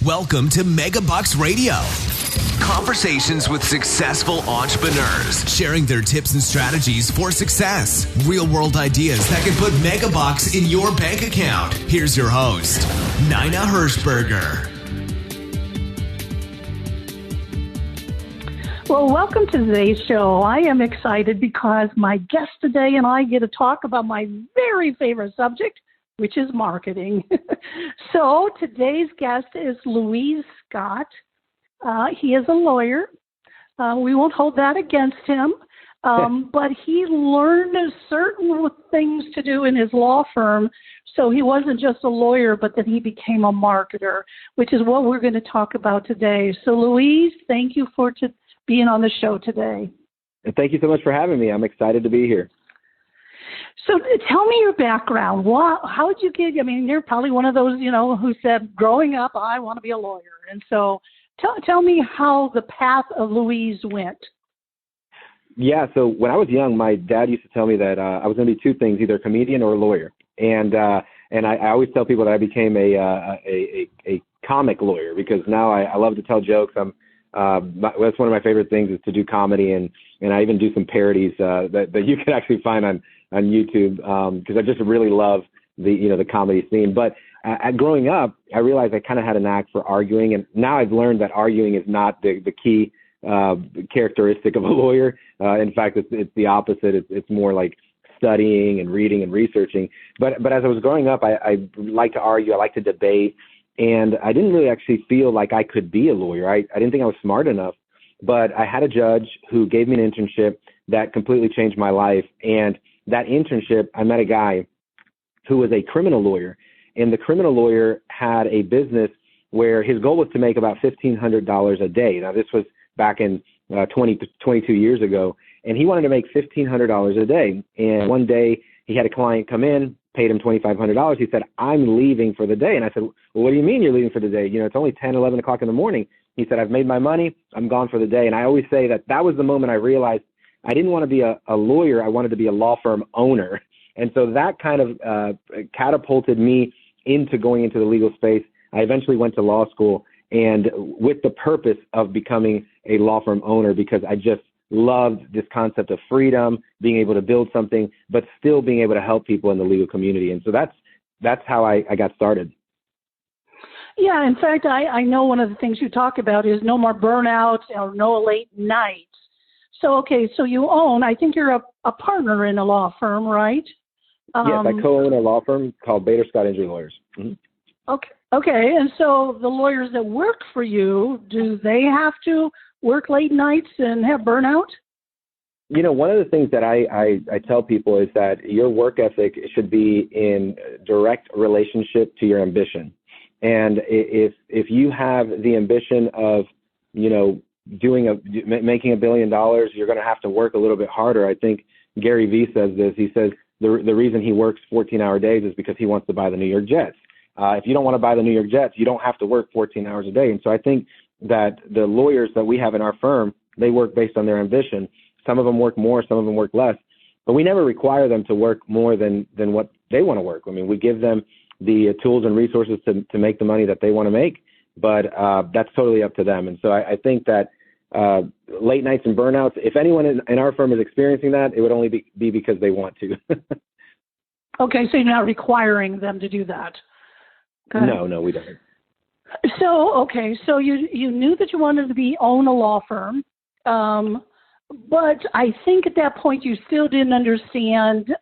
Welcome to Megabucks Radio. Conversations with successful entrepreneurs, sharing their tips and strategies for success. Real-world ideas that can put megabucks in your bank account. Here's your host, Nina Hershberger. Well, welcome to today's show. I am excited because my guest today and I get to talk about my very favorite subject, which is marketing. So today's guest is Louise Scott. He is a lawyer. We won't hold that against him, but he learned certain things to do in his law firm. So he wasn't just a lawyer, but that he became a marketer, which is what we're going to talk about today. So Louise, thank you for being on the show today. And thank you so much for having me. I'm excited to be here. So tell me your background. How did you get, you're probably one of those, who said, growing up, I want to be a lawyer. And so tell me how the path of Louise went. Yeah, so when I was young, my dad used to tell me that I was going to be two things, either a comedian or a lawyer. And I always tell people that I became a comic lawyer because now I love to tell jokes. That's one of my favorite things is to do comedy, and I even do some parodies that you can actually find on YouTube because I just really love the comedy scene. But growing up, I realized I kind of had a knack for arguing, and now I've learned that arguing is not the key characteristic of a lawyer. In fact, it's the opposite. It's more like studying and reading and researching. But as I was growing up, I like to argue. I like to debate. And I didn't really actually feel like I could be a lawyer. I didn't think I was smart enough, but I had a judge who gave me an internship that completely changed my life. And that internship, I met a guy who was a criminal lawyer, and the criminal lawyer had a business where his goal was to make about $1,500 a day. Now, this was back in 22 years ago, and he wanted to make $1,500 a day. And one day he had a client come in, paid him $2,500. He said, I'm leaving for the day. And I said, well, what do you mean you're leaving for the day? It's only 10, 11 o'clock in the morning. He said, I've made my money. I'm gone for the day. And I always say that was the moment I realized I didn't want to be a lawyer. I wanted to be a law firm owner. And so that kind of catapulted me into going into the legal space. I eventually went to law school, and with the purpose of becoming a law firm owner, because I just loved this concept of freedom, being able to build something, but still being able to help people in the legal community. And so that's how I got started. Yeah, in fact, I know one of the things you talk about is no more burnout or no late nights. So, so you own, I think you're a partner in a law firm, right? Yes, I co-own a law firm called Bader Scott Injury Lawyers. Mm-hmm. Okay, and so the lawyers that work for you, do they have to work late nights and have burnout? One of the things that I tell people is that your work ethic should be in direct relationship to your ambition. And if you have the ambition of, making $1 billion, you're going to have to work a little bit harder. I think Gary Vee says this. He says the reason he works 14-hour days is because he wants to buy the New York Jets. If you don't want to buy the New York Jets, you don't have to work 14 hours a day. And so I think that the lawyers that we have in our firm, they work based on their ambition. Some of them work more, some of them work less, but we never require them to work more than what they want to work. I mean, we give them the tools and resources to make the money that they want to make, but that's totally up to them. And so I think that late nights and burnouts, if anyone in our firm is experiencing that, it would only be because they want to. Okay, so you're not requiring them to do that. No, we don't. So you knew that you wanted to own a law firm, but I think at that point you still didn't understand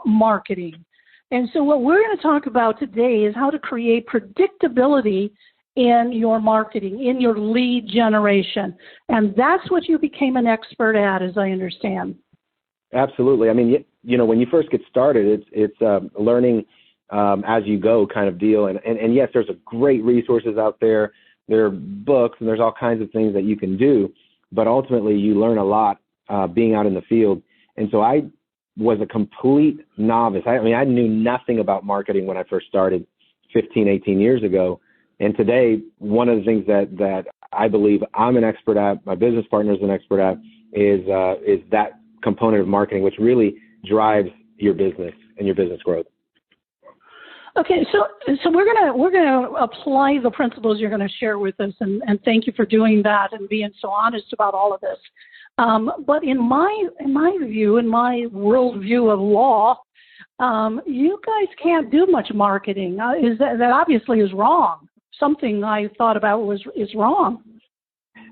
marketing. And so what we're going to talk about today is how to create predictability in your marketing, in your lead generation. And that's what you became an expert at, as I understand. Absolutely. I mean, when you first get started, it's learning as you go kind of deal. And yes, there's great resources out there. There are books and there's all kinds of things that you can do, but ultimately you learn a lot being out in the field. And so I was a complete novice. I knew nothing about marketing when I first started 15, 18 years ago. And today, one of the things that I believe I'm an expert at, my business partner is an expert at, is that component of marketing, which really drives your business and your business growth. Okay, so we're gonna apply the principles you're going to share with us, and thank you for doing that and being so honest about all of this. But in my view, in my worldview of law, you guys can't do much marketing. That obviously is wrong. Something I thought about is wrong.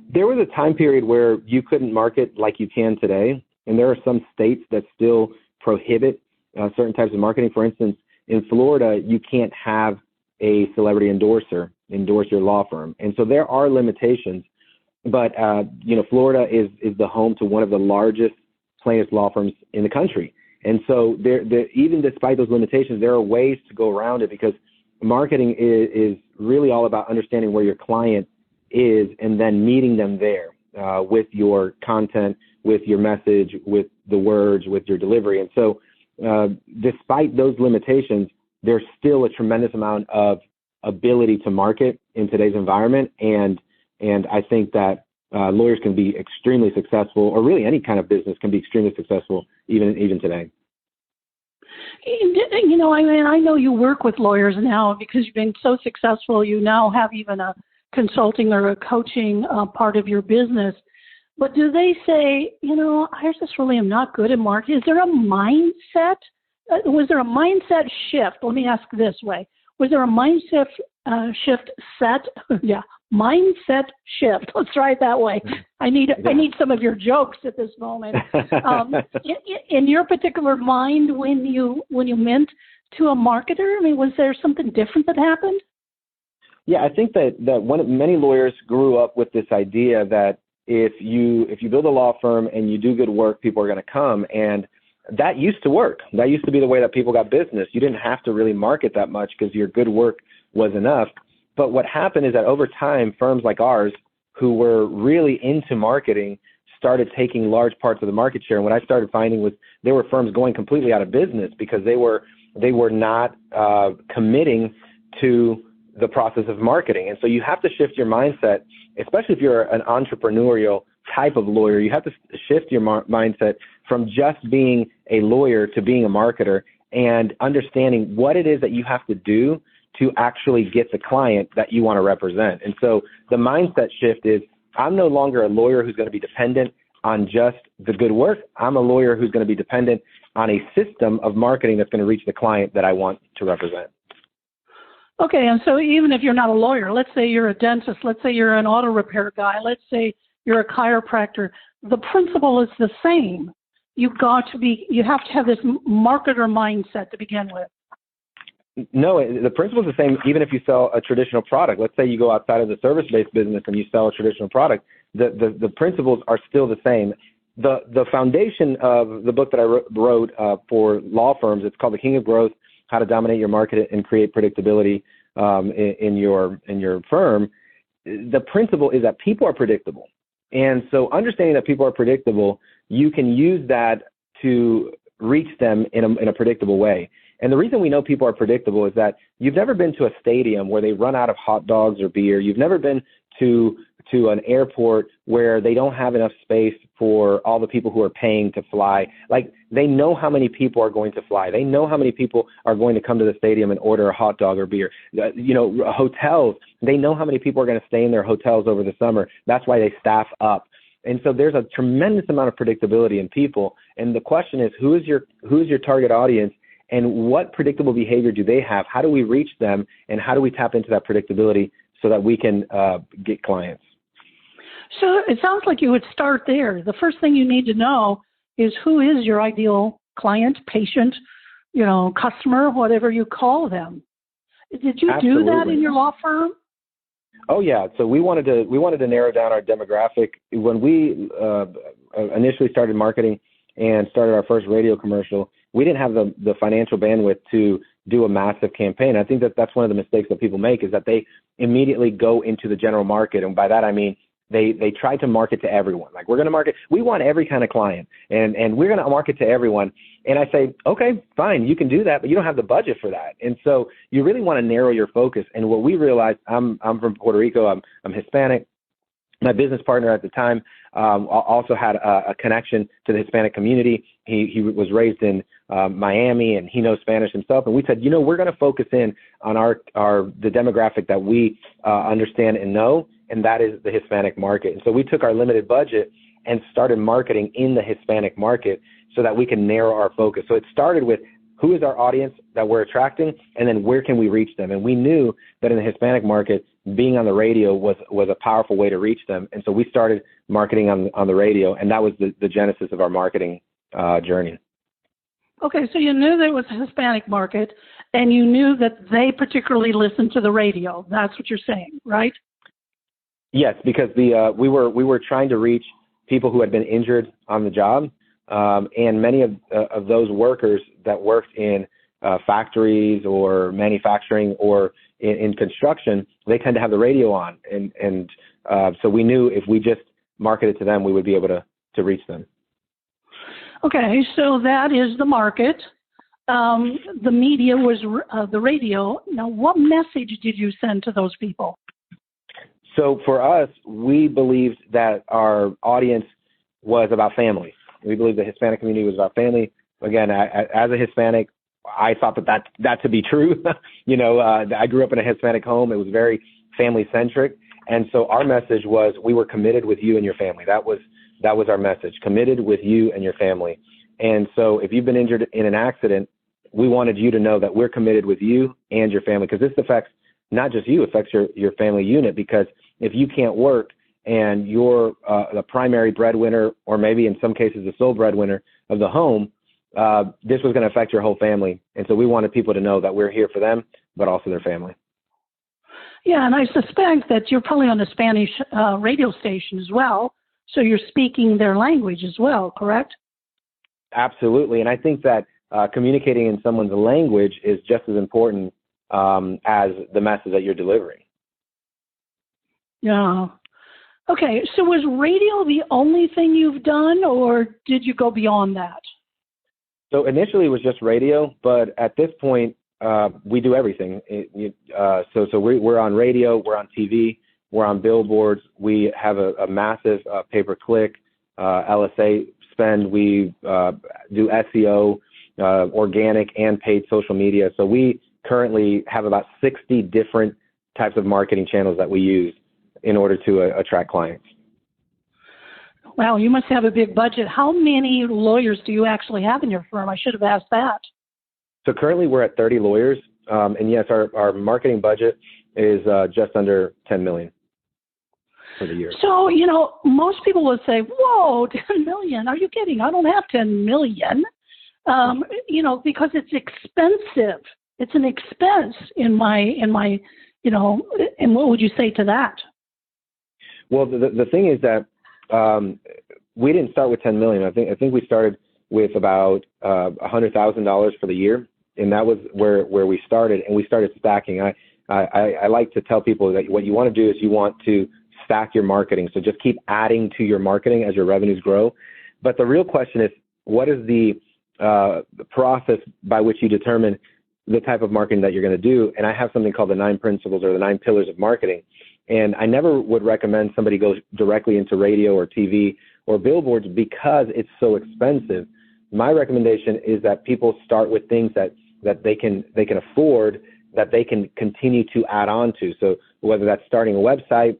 There was a time period where you couldn't market like you can today, and there are some states that still prohibit certain types of marketing. For instance, in Florida, you can't have a celebrity endorser endorse your law firm, and so there are limitations. But Florida is the home to one of the largest plaintiffs' law firms in the country, and so there even despite those limitations, there are ways to go around it, because marketing is really all about understanding where your client is and then meeting them there with your content, with your message, with the words, with your delivery. And so despite those limitations, there's still a tremendous amount of ability to market in today's environment. And I think that lawyers can be extremely successful, or really any kind of business can be extremely successful even today. I know you work with lawyers now because you've been so successful. You now have even a consulting or a coaching part of your business. But do they say, I just really am not good at marketing? Is there a mindset? Was there a mindset shift? Let me ask this way. Was there a mindset mindset shift. Let's try it that way. I need some of your jokes at this moment. In your particular mind, when you meant to a marketer, was there something different that happened? Yeah, I think that many lawyers grew up with this idea that if you build a law firm and you do good work, people are going to come, and that used to work. That used to be the way that people got business. You didn't have to really market that much because your good work was enough. But what happened is that over time, firms like ours, who were really into marketing, started taking large parts of the market share. And what I started finding was there were firms going completely out of business because they were not committing to the process of marketing. And so you have to shift your mindset, especially if you're an entrepreneurial type of lawyer. You have to shift your mindset from just being a lawyer to being a marketer and understanding what it is that you have to do to actually get the client that you want to represent. And so the mindset shift is, I'm no longer a lawyer who's going to be dependent on just the good work. I'm a lawyer who's going to be dependent on a system of marketing that's going to reach the client that I want to represent. Okay, and so even if you're not a lawyer, let's say you're a dentist, let's say you're an auto repair guy, let's say you're a chiropractor, the principle is the same. You have to have this marketer mindset to begin with. No, the principle is the same even if you sell a traditional product. Let's say you go outside of the service-based business and you sell a traditional product. The principles are still the same. The foundation of the book that I wrote for law firms, it's called The King of Growth, How to Dominate Your Market and Create Predictability in your firm. The principle is that people are predictable. And so understanding that people are predictable, you can use that to reach them in a predictable way. And the reason we know people are predictable is that you've never been to a stadium where they run out of hot dogs or beer. You've never been to an airport where they don't have enough space for all the people who are paying to fly. Like, they know how many people are going to fly. They know how many people are going to come to the stadium and order a hot dog or beer. Hotels, they know how many people are going to stay in their hotels over the summer. That's why they staff up. And so there's a tremendous amount of predictability in people. And the question is, who is your target audience? And what predictable behavior do they have? How do we reach them? And how do we tap into that predictability so that we can get clients? So it sounds like you would start there. The first thing you need to know is who is your ideal client, patient, customer, whatever you call them. Did you Absolutely. do that in your law firm? Oh yeah. So we wanted to narrow down our demographic. When we initially started marketing and started our first radio commercial, we didn't have the financial bandwidth to do a massive campaign. I think that's one of the mistakes that people make, is that they immediately go into the general market. And by that, I mean, they try to market to everyone. Like, we're going to market, we want every kind of client, and we're going to market to everyone. And I say, okay, fine, you can do that, but you don't have the budget for that. And so you really want to narrow your focus. And what we realized, I'm from Puerto Rico, I'm Hispanic. My business partner at the time, also had a connection to the Hispanic community. He was raised in Miami, and he knows Spanish himself. And we said, we're going to focus in on the demographic that we understand and know, and that is the Hispanic market. And so we took our limited budget and started marketing in the Hispanic market so that we can narrow our focus. So it started with who is our audience that we're attracting, and then where can we reach them? And we knew that in the Hispanic market, being on the radio was a powerful way to reach them. And so we started marketing on the radio, and that was the genesis of our marketing journey. Okay, so you knew there was a Hispanic market, and you knew that they particularly listened to the radio. That's what you're saying, right? Yes, because we were trying to reach people who had been injured on the job, and many of those workers that worked in factories or manufacturing or in construction, they tend to have the radio on, and so we knew if we just marketed to them, we would be able to reach them. Okay, so that is the market. The media was the radio. Now, what message did you send to those people? So for us, we believed that our audience was about family. We believed the Hispanic community was about family. Again, as a Hispanic, I thought that to be true. I grew up in a Hispanic home. It was very family-centric. And so our message was we were committed with you and your family. That was our message, committed with you and your family. And so if you've been injured in an accident, we wanted you to know that we're committed with you and your family, because this affects not just you, it affects your family unit. Because if you can't work and you're the primary breadwinner, or maybe in some cases the sole breadwinner of the home, this was going to affect your whole family. And so we wanted people to know that we're here for them, but also their family. Yeah, and I suspect that you're probably on a Spanish radio station as well, so you're speaking their language as well, correct? Absolutely, and I think that communicating in someone's language is just as important as the message that you're delivering. Yeah. Okay, so was radio the only thing you've done, or did you go beyond that? So initially it was just radio, but at this point we do everything. So we're on radio, we're on TV, we're on billboards. We have a massive pay-per-click LSA spend. We do SEO, organic and paid social media. So we currently have about 60 different types of marketing channels that we use in order to attract clients. Wow, you must have a big budget. How many lawyers do you actually have in your firm? I should have asked that. So currently we're at 30 lawyers. And yes, our marketing budget is just under $10 million for the year. So, most people would say, whoa, 10 million. Are you kidding? I don't have 10 million. Because it's expensive. It's an expense in my, and what would you say to that? Well, the thing is that we didn't start with 10 million. I think we started with about $100,000 for the year, and that was where we started. And we started stacking. I like to tell people that what you want to do is you want to stack your marketing. So just keep adding to your marketing as your revenues grow. But the real question is, what is the process by which you determine the type of marketing that you're going to do? And I have something called the 9 principles or the 9 pillars of marketing. And I never would recommend somebody go directly into radio or TV or billboards because it's so expensive. My recommendation is that people start with things that they can afford, that they can continue to add on to. So whether that's starting a website,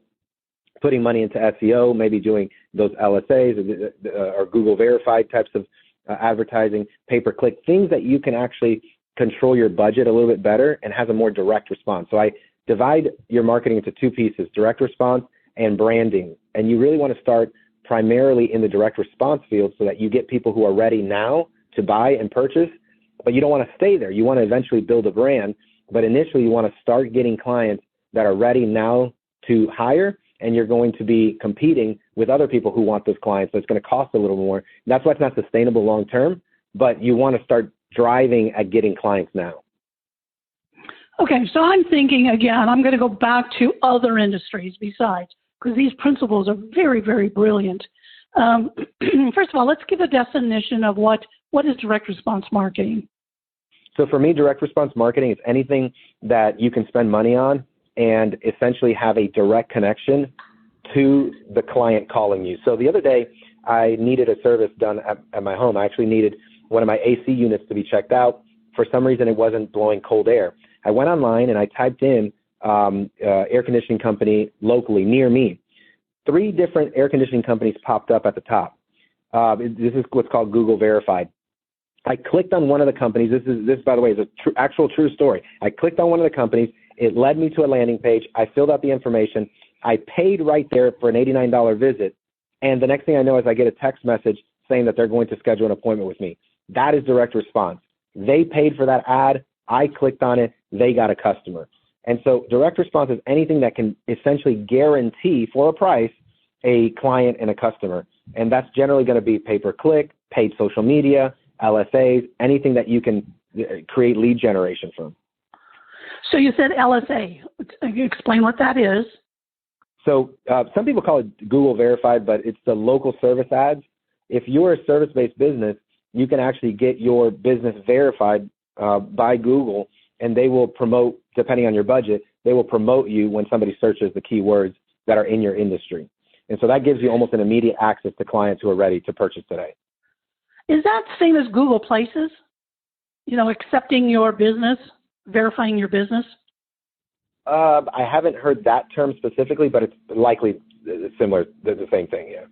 putting money into SEO, maybe doing those LSAs or Google verified types of advertising, pay-per-click, things that you can actually control your budget a little bit better and has a more direct response. So I divide your marketing into 2 pieces, direct response and branding. And you really want to start primarily in the direct response field so that you get people who are ready now to buy and purchase, but you don't want to stay there. You want to eventually build a brand, but initially you want to start getting clients that are ready now to hire, and you're going to be competing with other people who want those clients. So it's going to cost a little more. That's why it's not sustainable long term, but you want to start driving at getting clients now. Okay, so I'm thinking, again, I'm going to go back to other industries besides, because these principles are very, very brilliant. First of all, let's give a definition of what is direct response marketing. So for me, direct response marketing is anything that you can spend money on and essentially have a direct connection to the client calling you. So the other day, I needed a service done at my home. I actually needed one of my AC units to be checked out. For some reason, it wasn't blowing cold air. I went online and I typed in air conditioning company locally near me. 3 different air conditioning companies popped up at the top. This is what's called Google Verified. I clicked on one of the companies. This by the way, is a actual true story. I clicked on one of the companies. It led me to a landing page. I filled out the information. I paid right there for an $89 visit. And the next thing I know is I get a text message saying that they're going to schedule an appointment with me. That is direct response. They paid for that ad. I clicked on it. They got a customer. And so direct response is anything that can essentially guarantee for a price a client and a customer. And that's generally going to be pay-per-click, paid social media, LSAs, anything that you can create lead generation from. So you said LSA. Explain what that is. So some people call it Google Verified, but it's the local service ads. If you're a service-based business, you can actually get your business verified by Google, and they will promote, depending on your budget, they will promote you when somebody searches the keywords that are in your industry. And so that gives you almost an immediate access to clients who are ready to purchase today. Is that same as Google Places? Accepting your business, verifying your business? I haven't heard that term specifically, but it's likely similar, the same thing, yeah.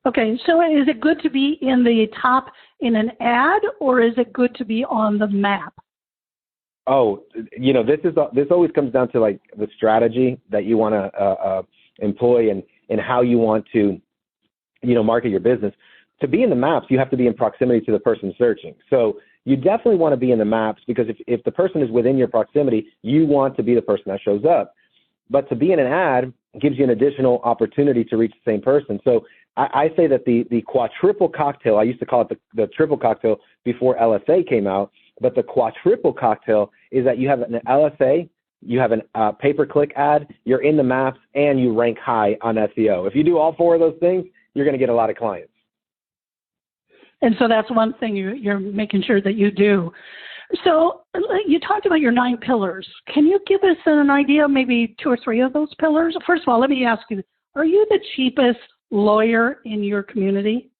Okay, so is it good to be in the top in an ad, or is it good to be on the map? Oh, this always comes down to like the strategy that you want to employ and how you want to, market your business. To be in the maps, you have to be in proximity to the person searching. So you definitely want to be in the maps, because if the person is within your proximity, you want to be the person that shows up. But to be in an ad gives you an additional opportunity to reach the same person. So I say that the quadruple cocktail, I used to call it the triple cocktail before LSA came out, but the quadruple cocktail is that you have an LSA, you have a pay-per-click ad, you're in the maps, and you rank high on SEO. If you do all 4 of those things, you're going to get a lot of clients. And so that's one thing you're making sure that you do. So you talked about your 9 pillars. Can you give us an idea, maybe 2 or 3 of those pillars? First of all, let me ask you, are you the cheapest lawyer in your community?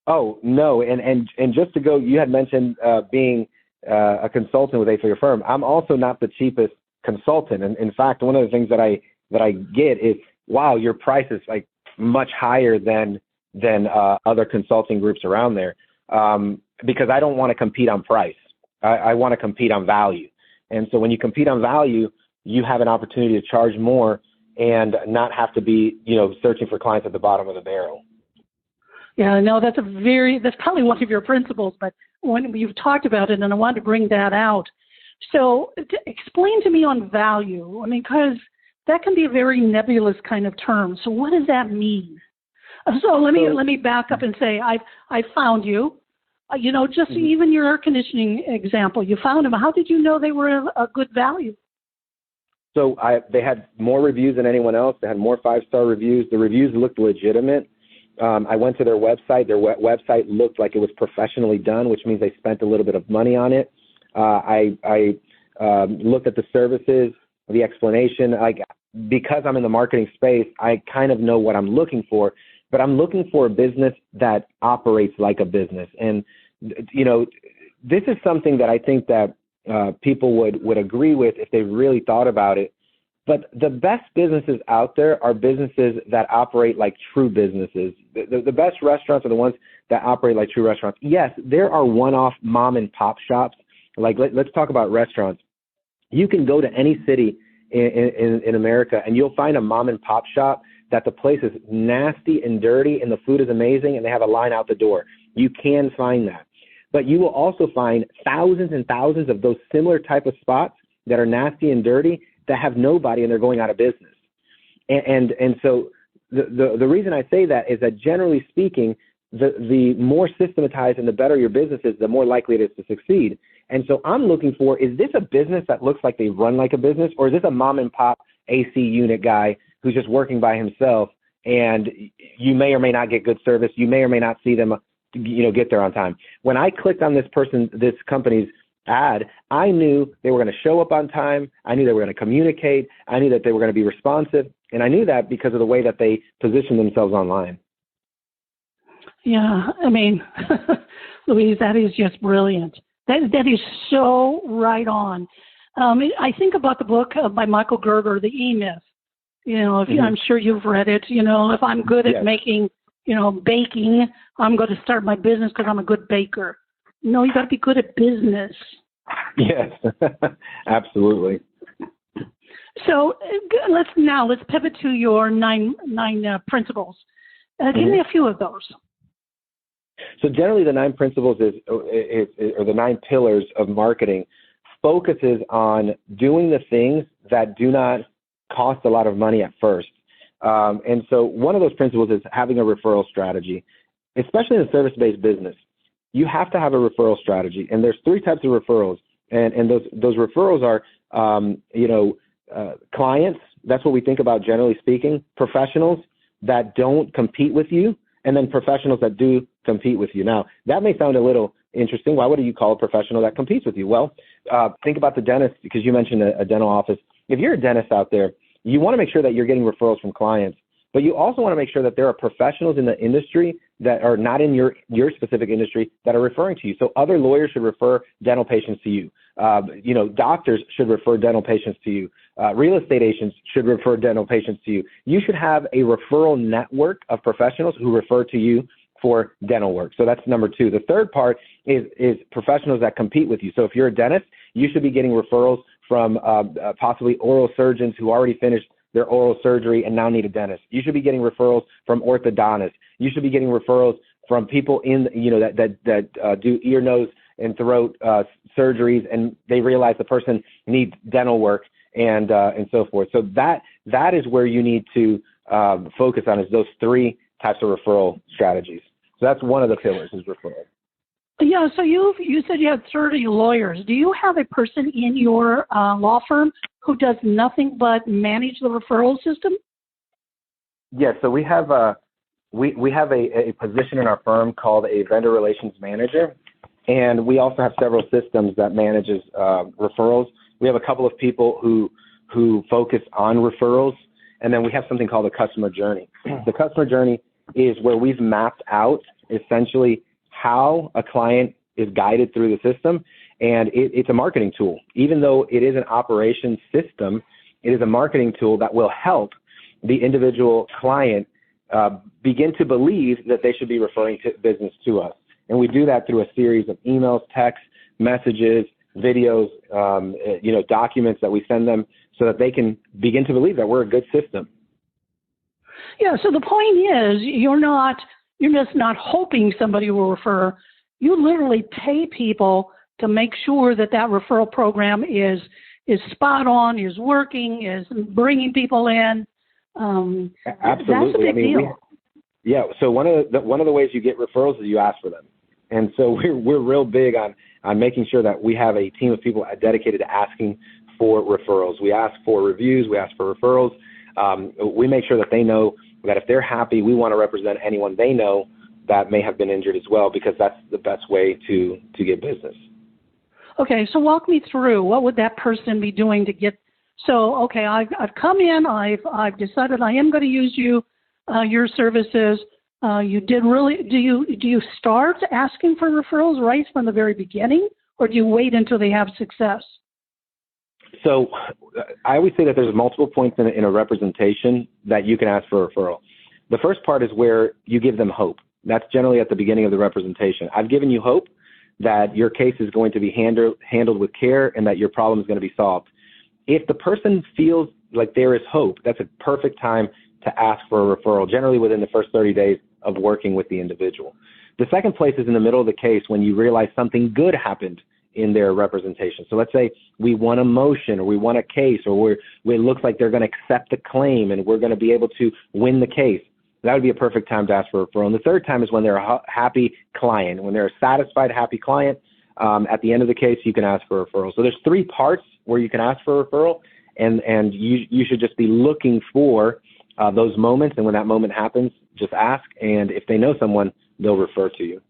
Oh, no. And just to go, you had mentioned being a consultant with a for your firm. I'm also not the cheapest consultant. And in fact, one of the things that I get is, wow, your price is like much higher than other consulting groups around there, because I don't want to compete on price. I want to compete on value. And so when you compete on value, you have an opportunity to charge more and not have to be, searching for clients at the bottom of the barrel. Yeah, no, that's probably one of your principles, but when you've talked about it, and I wanted to bring that out. So explain to me on value. I mean, because that can be a very nebulous kind of term. So what does that mean? So let me back up and say I found you. Even your air conditioning example, you found them. How did you know they were a good value? So they had more reviews than anyone else. They had more 5-star reviews. The reviews looked legitimate. I went to their website. Their website looked like it was professionally done, which means they spent a little bit of money on it. I looked at the services, the explanation. Because I'm in the marketing space, I kind of know what I'm looking for. But I'm looking for a business that operates like a business. And, this is something that I think that people would agree with if they really thought about it. But the best businesses out there are businesses that operate like true businesses. The best restaurants are the ones that operate like true restaurants. Yes, there are one-off mom and pop shops. Like let's talk about restaurants. You can go to any city in America and you'll find a mom and pop shop that the place is nasty and dirty and the food is amazing and they have a line out the door. You can find that. But you will also find thousands and thousands of those similar type of spots that are nasty and dirty that have nobody and they're going out of business. And so the reason I say that is that generally speaking, the more systematized and the better your business is, the more likely it is to succeed. And so I'm looking for, is this a business that looks like they run like a business, or is this a mom and pop AC unit guy who's just working by himself, and you may or may not get good service. You may or may not see them, get there on time. When I clicked on this company's ad, I knew they were going to show up on time. I knew they were going to communicate. I knew that they were going to be responsive. And I knew that because of the way that they positioned themselves online. Yeah, I mean, Louise, that is just brilliant. That is so right on. I think about the book by Michael Gerber, The E-Myth. You know, I'm sure you've read it. You know, if I'm good at making, baking, I'm going to start my business because I'm a good baker. No, you got to be good at business. Yes, absolutely. So let's pivot to your nine principles. Give me a few of those. So generally, the 9 principles or the 9 pillars of marketing focuses on doing the things that do not cost a lot of money at first. And so one of those principles is having a referral strategy, especially in a service-based business. You have to have a referral strategy, and there's 3 types of referrals, and those referrals are, clients. That's what we think about generally speaking. Professionals that don't compete with you, and then professionals that do compete with you. Now, that may sound a little interesting. Why would you call a professional that competes with you? Well, think about the dentist, because you mentioned a dental office. If you're a dentist out there, you want to make sure that you're getting referrals from clients, but you also want to make sure that there are professionals in the industry that are not in your specific industry that are referring to you. So other lawyers should refer dental patients to you. Doctors should refer dental patients to you. Real estate agents should refer dental patients to you. You should have a referral network of professionals who refer to you for dental work. So that's number 2. The third part is professionals that compete with you. So if you're a dentist, you should be getting referrals from possibly oral surgeons who already finished their oral surgery and now need a dentist. You should be getting referrals from orthodontists. You should be getting referrals from people that do ear, nose, and throat surgeries, and they realize the person needs dental work and so forth. So that is where you need to focus on, is those 3 types of referral strategies. So that's one of the pillars, is referral. Yeah, so you said you had 30 lawyers. Do you have a person in your law firm who does nothing but manage the referral system? Yes, so we have a position in our firm called a vendor relations manager, and we also have several systems that manages referrals. We have a couple of people who focus on referrals, and then we have something called a customer journey. The customer journey is where we've mapped out essentially how a client is guided through the system, and it's a marketing tool. Even though it is an operations system, it is a marketing tool that will help the individual client begin to believe that they should be referring to business to us. And we do that through a series of emails, texts, messages, videos, documents that we send them so that they can begin to believe that we're a good system. Yeah, so the point is you're just not hoping somebody will refer. You literally pay people to make sure that referral program is spot on, is working, is bringing people in. Absolutely. That's a big deal. So one of the ways you get referrals is you ask for them. And so we're real big on making sure that we have a team of people dedicated to asking for referrals. We ask for reviews. We ask for referrals. We make sure that they know that if they're happy, we want to represent anyone they know that may have been injured as well, because that's the best way to get business. Okay, so walk me through. What would that person be doing to get? So, okay, I've come in. I've decided I am going to use your services. You did really. Do you start asking for referrals right from the very beginning, or do you wait until they have success? So I always say that there's multiple points in a representation that you can ask for a referral. The first part is where you give them hope. That's generally at the beginning of the representation. I've given you hope that your case is going to be handled with care and that your problem is going to be solved. If the person feels like there is hope, that's a perfect time to ask for a referral, generally within the first 30 days of working with the individual. The second place is in the middle of the case, when you realize something good happened in their representation. So let's say we won a motion, or we won a case, or it looks like they're going to accept the claim and we're going to be able to win the case. That would be a perfect time to ask for a referral. And the third time is when they're a happy client. When they're a satisfied, happy client, at the end of the case, you can ask for a referral. So there's 3 parts where you can ask for a referral, and you should just be looking for those moments. And when that moment happens, just ask. And if they know someone, they'll refer to you.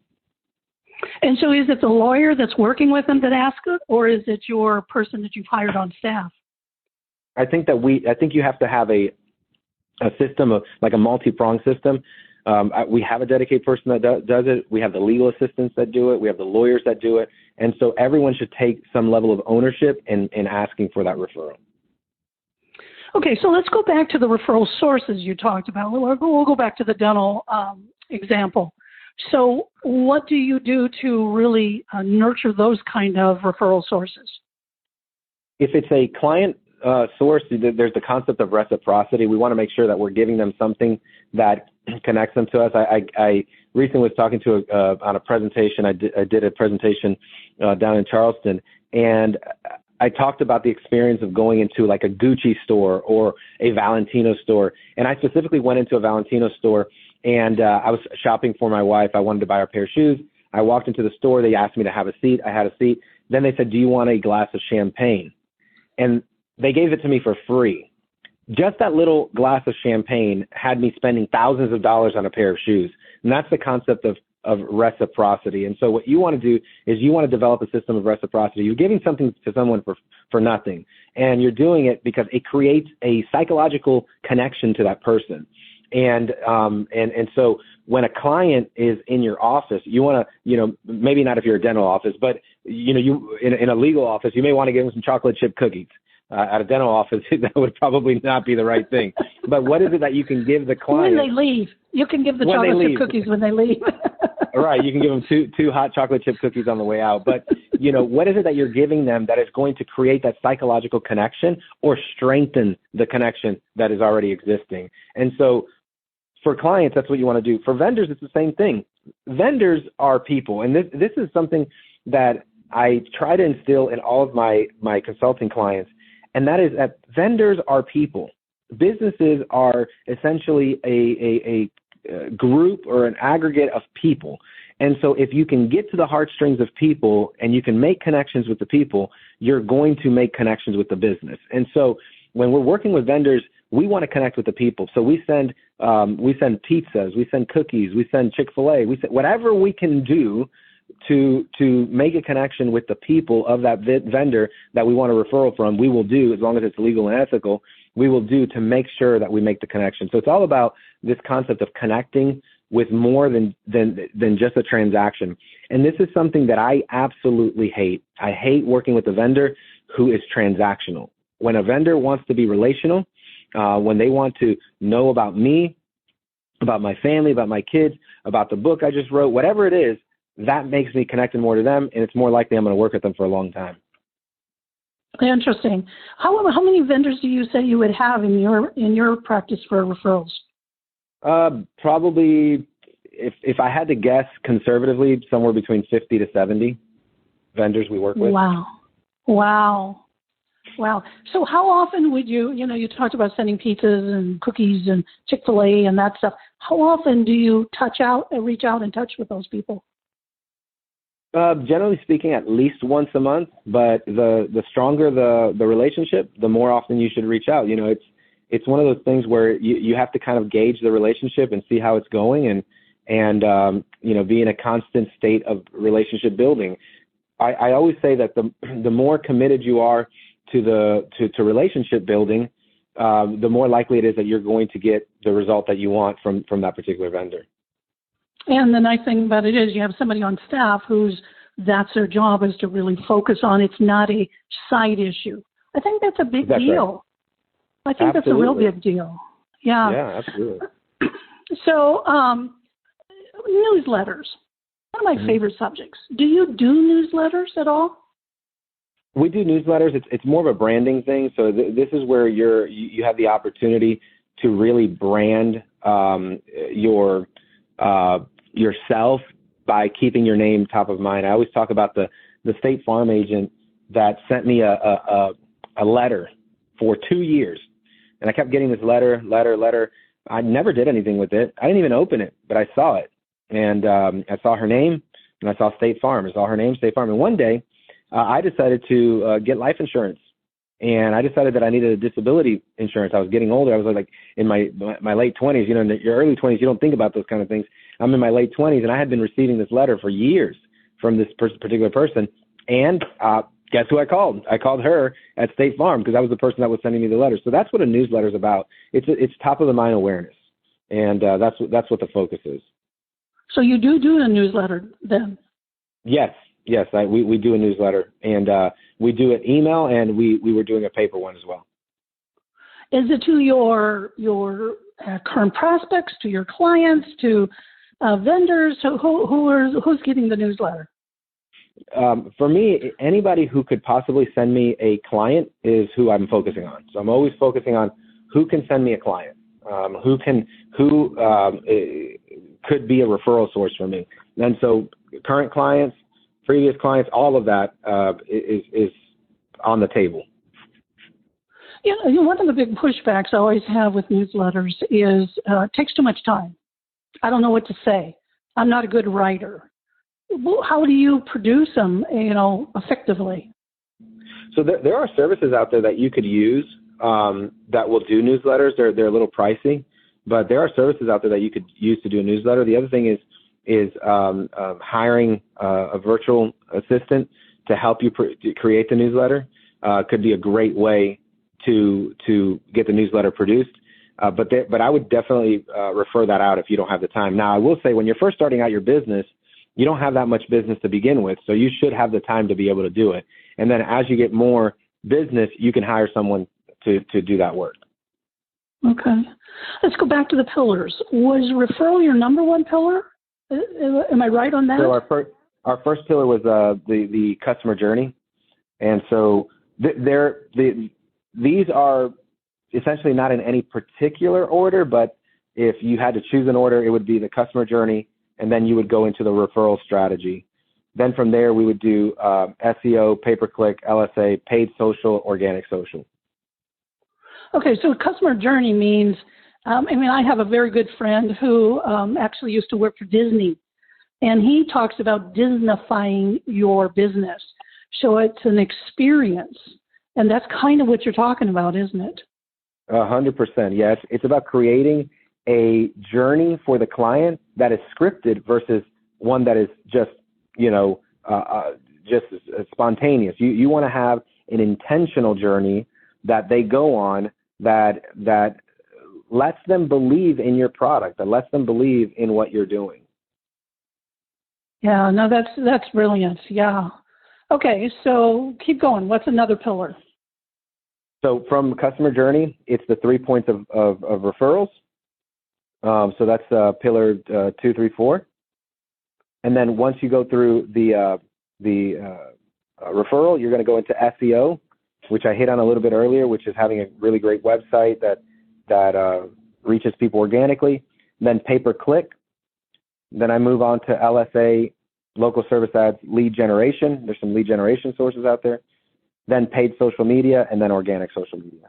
And so is it the lawyer that's working with them that asks it, or is it your person that you've hired on staff? I think you have to have a system of like a multi-pronged system. We have a dedicated person that does it. We have the legal assistants that do it. We have the lawyers that do it. And so everyone should take some level of ownership in asking for that referral. Okay, so let's go back to the referral sources you talked about. We'll go back to the dental example. So what do you do to really nurture those kind of referral sources? If it's a client source, there's the concept of reciprocity. We want to make sure that we're giving them something that connects them to us. I recently was talking to on a presentation. I did a presentation down in Charleston, and I talked about the experience of going into like a Gucci store or a Valentino store. And I specifically went into a Valentino store, and I was shopping for my wife. I wanted to buy her a pair of shoes. I walked into the store. They asked me to have a seat. I had a seat. Then they said, "Do you want a glass of champagne?" And they gave it to me for free. Just that little glass of champagne had me spending thousands of dollars on a pair of shoes. And that's the concept of reciprocity. And so what you want to do is you want to develop a system of reciprocity. You're giving something to someone for nothing. And you're doing it because it creates a psychological connection to that person. And so when a client is in your office, you want to, maybe not if you're a dental office, but, you in a legal office, you may want to give them some chocolate chip cookies. At a dental office, that would probably not be the right thing. But what is it that you can give the client? When they leave. You can give the chocolate chip cookies when they leave. Right. You can give them two hot chocolate chip cookies on the way out. But, what is it that you're giving them that is going to create that psychological connection or strengthen the connection that is already existing? And so for clients, that's what you want to do. For vendors, it's the same thing. Vendors are people. And this is something that I try to instill in all of my consulting clients. And that is that vendors are people. Businesses are essentially a group or an aggregate of people. And so if you can get to the heartstrings of people and you can make connections with the people, you're going to make connections with the business. And so when we're working with vendors, we want to connect with the people. So we send pizzas, we send cookies, we send Chick-fil-A, we send whatever we can do to make a connection with the people of that vendor that we want a referral from. We will do, as long as it's legal and ethical, we will do to make sure that we make the connection. So it's all about this concept of connecting with more than just a transaction. And this is something that I absolutely hate. I hate working with a vendor who is transactional. When a vendor wants to be relational, when they want to know about me, about my family, about my kids, about the book I just wrote, whatever it is, that makes me connected more to them, and it's more likely I'm going to work with them for a long time. Interesting. How many vendors do you say you would have in your practice for referrals? Probably, if I had to guess conservatively, somewhere between 50 to 70 vendors we work with. Wow. So how often would you you talked about sending pizzas and cookies and Chick-fil-A and that stuff. How often do you reach out and touch with those people? Generally speaking, at least once a month, but the stronger the relationship, the more often you should reach out. It's one of those things where you have to kind of gauge the relationship and see how it's going and be in a constant state of relationship building. I always say that the more committed you are to relationship building, the more likely it is that you're going to get the result that you want from that particular vendor. And the nice thing about it is you have somebody on staff that's their job is to really focus on. It's not a side issue. I think that's a big deal. Right. I think that's a real big deal. Yeah. Yeah, absolutely. So, newsletters, one of my favorite subjects. Do you do newsletters at all? We do newsletters. It's more of a branding thing. So this is where you have the opportunity to really brand yourself by keeping your name top of mind. I always talk about the State Farm agent that sent me a letter for 2 years. And I kept getting this letter. I never did anything with it. I didn't even open it, but I saw it. And I saw her name, and I saw State Farm. I saw her name, State Farm. And one day, I decided to get life insurance. And I decided that I needed a disability insurance. I was getting older. I was like in my late 20s. In your early 20s, you don't think about those kind of things. I'm in my late 20s, and I had been receiving this letter for years from this particular person. And guess who I called? I called her at State Farm because that was the person that was sending me the letter. So that's what a newsletter is about. It's top of the mind awareness, and that's what the focus is. So you do a newsletter then? Yes. We do a newsletter, and we do an email, and we were doing a paper one as well. Is it to your current prospects, to your clients, to vendors? Who's getting the newsletter? For me, anybody who could possibly send me a client is who I'm focusing on. So I'm always focusing on who can send me a client, who could be a referral source for me. And so current clients, previous clients, all of that is on the table. Yeah, one of the big pushbacks I always have with newsletters is it takes too much time. I don't know what to say. I'm not a good writer. How do you produce them, effectively? So there are services out there that you could use that will do newsletters. They're a little pricey, but there are services out there that you could use to do a newsletter. The other thing is hiring a virtual assistant to help you create the newsletter could be a great way to get the newsletter produced. But I would definitely refer that out if you don't have the time. Now, I will say when you're first starting out your business, you don't have that much business to begin with, so you should have the time to be able to do it. And then as you get more business, you can hire someone to do that work. Okay. Let's go back to the pillars. Was referral your number one pillar? Am I right on that? So our first pillar was the customer journey. And so these are essentially not in any particular order, but if you had to choose an order, it would be the customer journey, and then you would go into the referral strategy. Then from there, we would do SEO, pay-per-click, LSA, paid social, organic social. Okay, so customer journey means, I have a very good friend who actually used to work for Disney, and he talks about Disneyfying your business. So it's an experience, and that's kind of what you're talking about, isn't it? 100%. Yes, it's about creating a journey for the client that is scripted versus one that is just spontaneous. You want to have an intentional journey that they go on that lets them believe in your product, that lets them believe in what you're doing. Yeah, no, that's brilliant. Yeah. Okay, so keep going. What's another pillar? So from customer journey, it's the 3 points of referrals. So that's pillar 2, 3, 4. And then once you go through the referral, you're going to go into SEO, which I hit on a little bit earlier, which is having a really great website that reaches people organically. Then pay-per-click. Then I move on to LSA, local service ads, lead generation. There's some lead generation sources out there. Then paid social media, and then organic social media.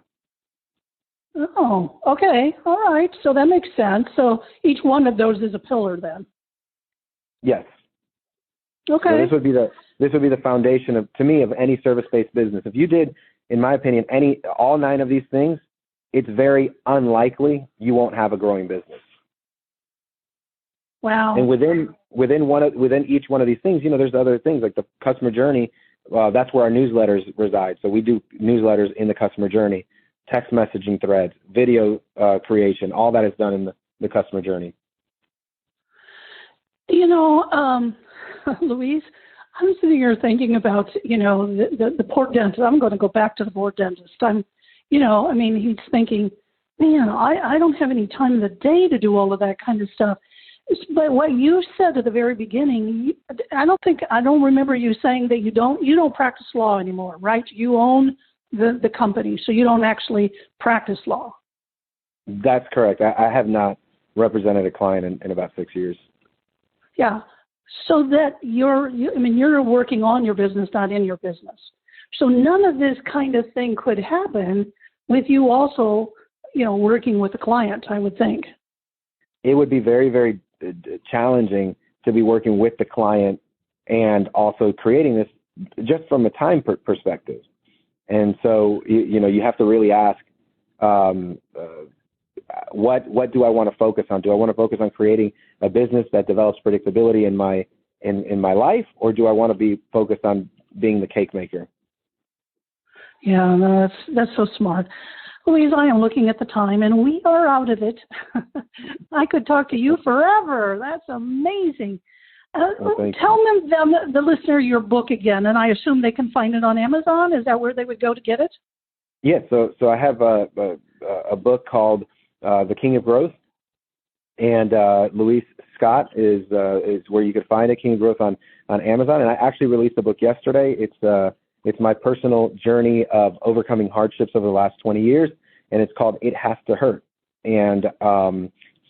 Oh, okay. All right. So that makes sense. So each one of those is a pillar then. Yes. Okay. So this would be the foundation of any service-based business. If you did, in my opinion, all 9 of these things, it's very unlikely you won't have a growing business. Wow. And within each one of these things, there's other things like the customer journey. That's where our newsletters reside. So we do newsletters in the customer journey, text messaging threads, video creation, all that is done in the customer journey. Louise, I'm sitting here thinking about, the poor dentist. I'm going to go back to the poor dentist. He's thinking, man, I don't have any time in the day to do all of that kind of stuff. But what you said at the very beginning, I don't remember you saying that you don't practice law anymore, right? You own the company, so you don't actually practice law. That's correct. I have not represented a client in about 6 years. Yeah. So that you're working on your business, not in your business. So none of this kind of thing could happen with you also, working with a client, I would think. It would be very, very challenging to be working with the client and also creating this just from a time perspective. And so, you have to really ask, what do I want to focus on? Do I want to focus on creating a business that develops predictability in in my life, or do I want to be focused on being the cake maker? Yeah, no, that's so smart. Louise, I am looking at the time, and we are out of it. I could talk to you forever. That's amazing. Tell them, the listener, your book again, and I assume they can find it on Amazon. Is that where they would go to get it? Yeah, so I have a book called The King of Growth, and Louise Scott is where you could find it, King of Growth on Amazon. And I actually released the book yesterday. It's my personal journey of overcoming hardships over the last 20 years, and it's called It Has to Hurt. And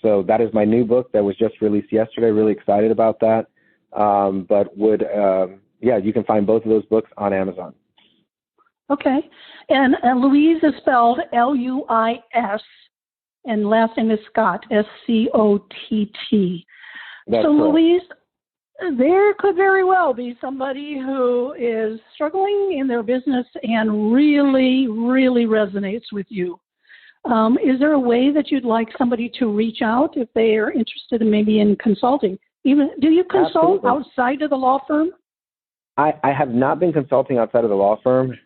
so that is my new book that was just released yesterday. Really excited about that. You can find both of those books on Amazon. Okay. And Louise is spelled Luis, and last name is Scott, Scott. That's so, correct. Louise, there could very well be somebody who is struggling in their business and really, really resonates with you. Is there a way that you'd like somebody to reach out if they are interested in maybe in consulting? Do you consult Absolutely. outside of the law firm? I have not been consulting outside of the law firm,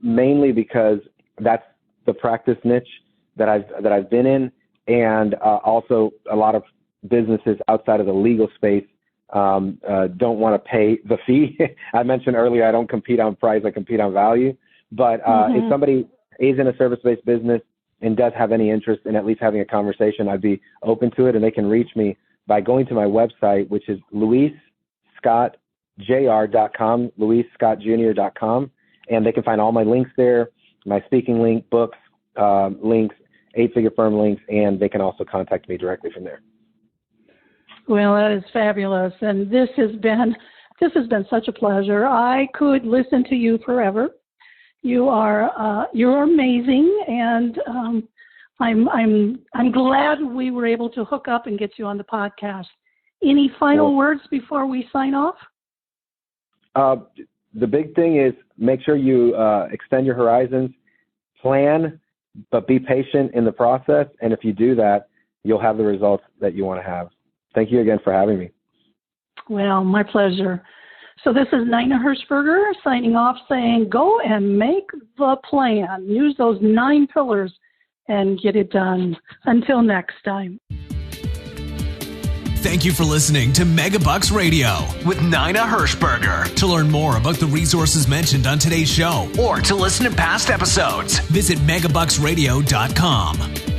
mainly because that's the practice niche that I've been in, and also a lot of businesses outside of the legal space don't want to pay the fee. I mentioned earlier I don't compete on price, I compete on value. But if somebody is in a service-based business and does have any interest in at least having a conversation, I'd be open to it, and they can reach me by going to my website, which is LuisScottJr.com, LuisScottJr.com, and they can find all my links there, my speaking link, books, links, 8-figure firm links, and they can also contact me directly from there. Well, that is fabulous, and this has been such a pleasure. I could listen to you forever. You're amazing, and I'm glad we were able to hook up and get you on the podcast. Any final words before we sign off? The big thing is make sure you extend your horizons, plan, but be patient in the process. And if you do that, you'll have the results that you want to have. Thank you again for having me. Well, my pleasure. So this is Nina Hershberger signing off saying, go and make the plan. Use those 9 pillars and get it done. Until next time. Thank you for listening to Megabucks Radio with Nina Hershberger. To learn more about the resources mentioned on today's show or to listen to past episodes, visit megabucksradio.com.